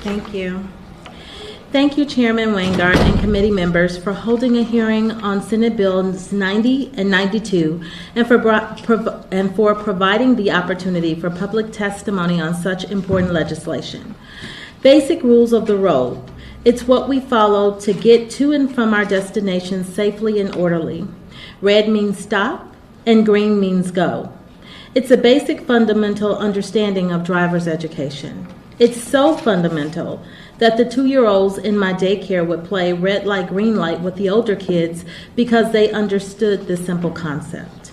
Thank you. Thank you, Chairman Weingart and committee members, for holding a hearing on Senate Bills 90 and 92 and for providing the opportunity for public testimony on such important legislation. Basic rules of the road. It's what we follow to get to and from our destination safely and orderly. Red means stop and green means go. It's a basic fundamental understanding of driver's education. It's so fundamental that the 2-year-olds in my daycare would play red light, green light with the older kids because they understood this simple concept.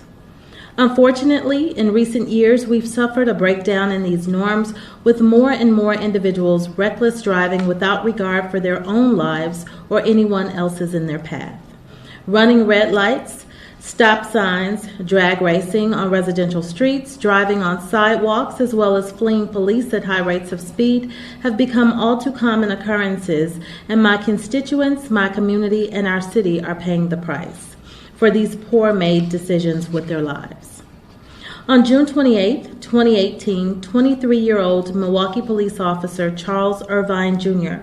Unfortunately, in recent years, we've suffered a breakdown in these norms with more and more individuals reckless driving without regard for their own lives or anyone else's in their path. Running red lights, stop signs, drag racing on residential streets, driving on sidewalks, as well as fleeing police at high rates of speed have become all too common occurrences, and my constituents, my community, and our city are paying the price for these poor-made decisions with their lives. On June 28, 2018, 23-year-old Milwaukee police officer Charles Irvine Jr.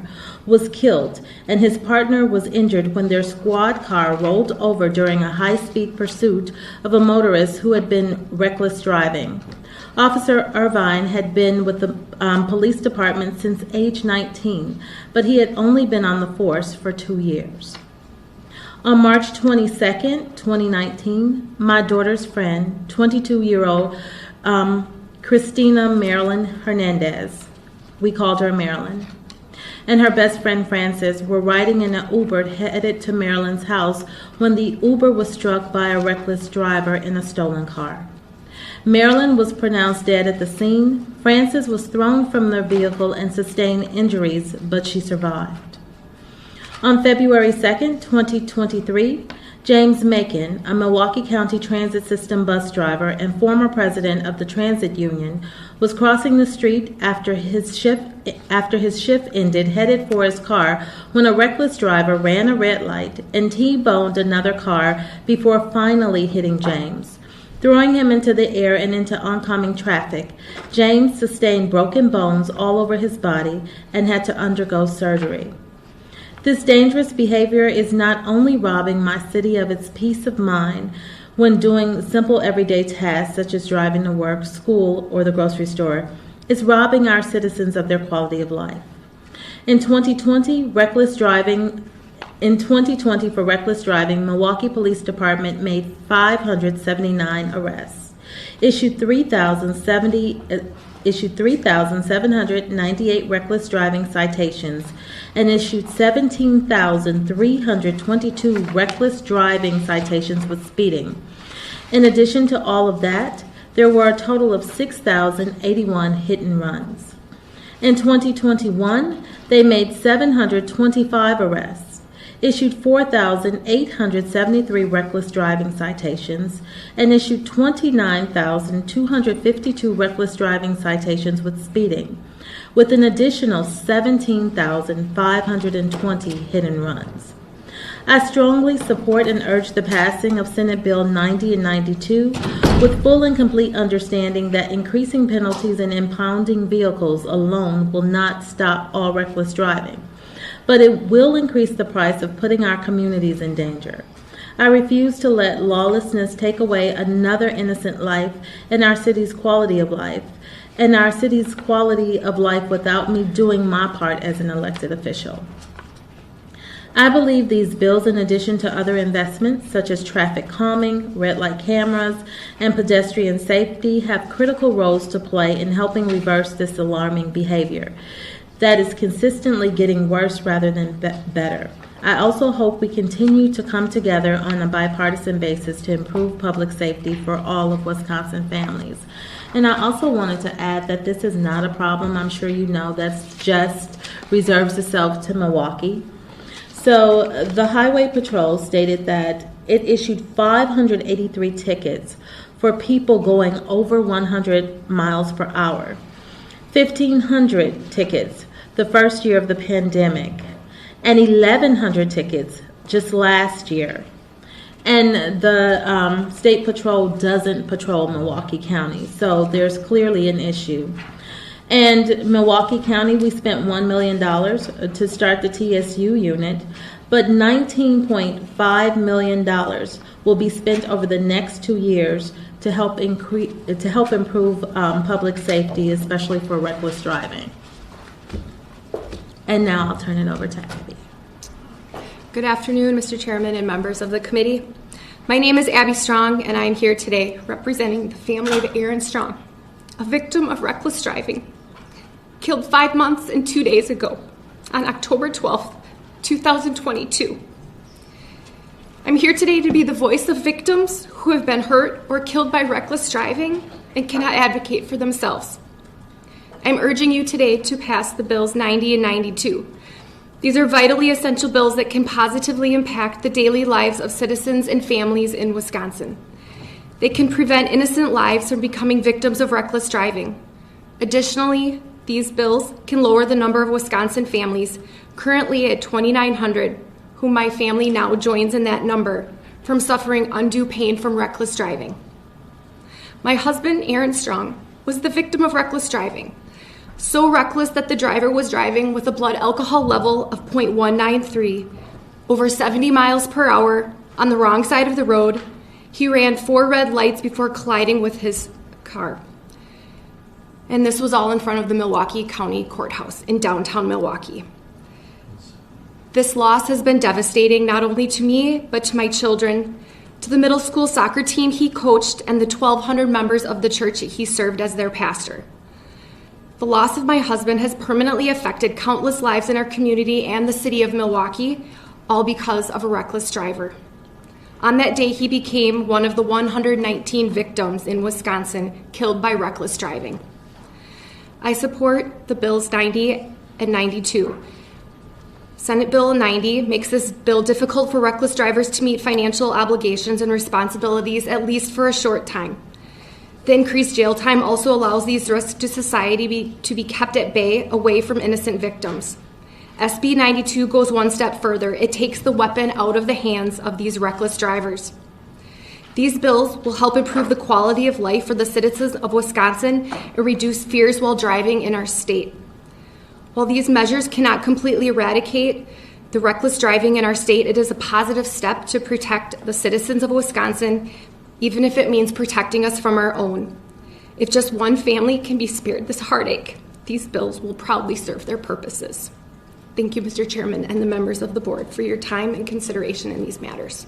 was killed, and his partner was injured when their squad car rolled over during a high-speed pursuit of a motorist who had been reckless driving. Officer Irvine had been with the police department since age 19, but he had only been on the force for 2 years. On March 22, 2019, my daughter's friend, 22-year-old Christina Marilyn Hernandez, we called her Marilyn, and her best friend Frances were riding in an Uber headed to Marilyn's house when the Uber was struck by a reckless driver in a stolen car. Marilyn was pronounced dead at the scene. Frances was thrown from their vehicle and sustained injuries, but she survived. On February 2, 2023, James Macon, a Milwaukee County Transit System bus driver and former president of the Transit Union, was crossing the street after his shift ended, headed for his car, when a reckless driver ran a red light and T-boned another car before finally hitting James, throwing him into the air and into oncoming traffic. James sustained broken bones all over his body and had to undergo surgery. This dangerous behavior is not only robbing my city of its peace of mind when doing simple everyday tasks such as driving to work, school, or the grocery store, it's robbing our citizens of their quality of life. In 2020, for reckless driving, Milwaukee Police Department made 579 arrests, issued 3,798 reckless driving citations, and issued 17,322 reckless driving citations with speeding. In addition to all of that, there were a total of 6,081 hit and runs. In 2021, they made 725 arrests, issued 4,873 reckless driving citations, and issued 29,252 reckless driving citations with speeding, with an additional 17,520 hit and runs. I strongly support and urge the passing of Senate Bill 90 and 92 with full and complete understanding that increasing penalties and impounding vehicles alone will not stop all reckless driving, but it will increase the price of putting our communities in danger. I refuse to let lawlessness take away another innocent life and our city's quality of life, without me doing my part as an elected official. I believe these bills, in addition to other investments such as traffic calming, red light cameras, and pedestrian safety, have critical roles to play in helping reverse this alarming behavior that is consistently getting worse rather than better. I also hope we continue to come together on a bipartisan basis to improve public safety for all of Wisconsin families. And I also wanted to add that this is not a problem, I'm sure you know, that's just reserves itself to Milwaukee. So the Highway Patrol stated that it issued 583 tickets for people going over 100 miles per hour, 1,500 tickets the first year of the pandemic, and 1,100 tickets just last year. And the State Patrol doesn't patrol Milwaukee County, so there's clearly an issue. And Milwaukee County, we spent $1 million to start the TSU unit, but $19.5 million will be spent over the next 2 years to help improve public safety, especially for reckless driving. And now I'll turn it over to Abby. Good afternoon, Mr. Chairman and members of the committee. My name is Abby Strong, and I am here today representing the family of Aaron Strong, a victim of reckless driving, killed 5 months and 2 days ago on October 12th, 2022. I'm here today to be the voice of victims who have been hurt or killed by reckless driving and cannot advocate for themselves. I'm urging you today to pass the bills 90 and 92. These are vitally essential bills that can positively impact the daily lives of citizens and families in Wisconsin. They can prevent innocent lives from becoming victims of reckless driving. Additionally, these bills can lower the number of Wisconsin families, currently at 2,900, whom my family now joins in that number, from suffering undue pain from reckless driving. My husband, Aaron Strong, was the victim of reckless driving. So reckless that the driver was driving with a blood alcohol level of 0.193, over 70 miles per hour on the wrong side of the road. He ran 4 red lights before colliding with his car. And this was all in front of the Milwaukee County Courthouse in downtown Milwaukee. This loss has been devastating not only to me, but to my children, to the middle school soccer team he coached, and the 1,200 members of the church that he served as their pastor. The loss of my husband has permanently affected countless lives in our community and the city of Milwaukee, all because of a reckless driver. On that day, he became one of the 119 victims in Wisconsin killed by reckless driving. I support the bills 90 and 92. Senate Bill 90 makes this bill difficult for reckless drivers to meet financial obligations and responsibilities, at least for a short time. The increased jail time also allows these risks to society to be kept at bay, away from innocent victims. SB 92 goes one step further. It takes the weapon out of the hands of these reckless drivers. These bills will help improve the quality of life for the citizens of Wisconsin and reduce fears while driving in our state. While these measures cannot completely eradicate the reckless driving in our state, it is a positive step to protect the citizens of Wisconsin, even if it means protecting us from our own. If just one family can be spared this heartache, these bills will proudly serve their purposes. Thank you, Mr. Chairman, and the members of the board for your time and consideration in these matters.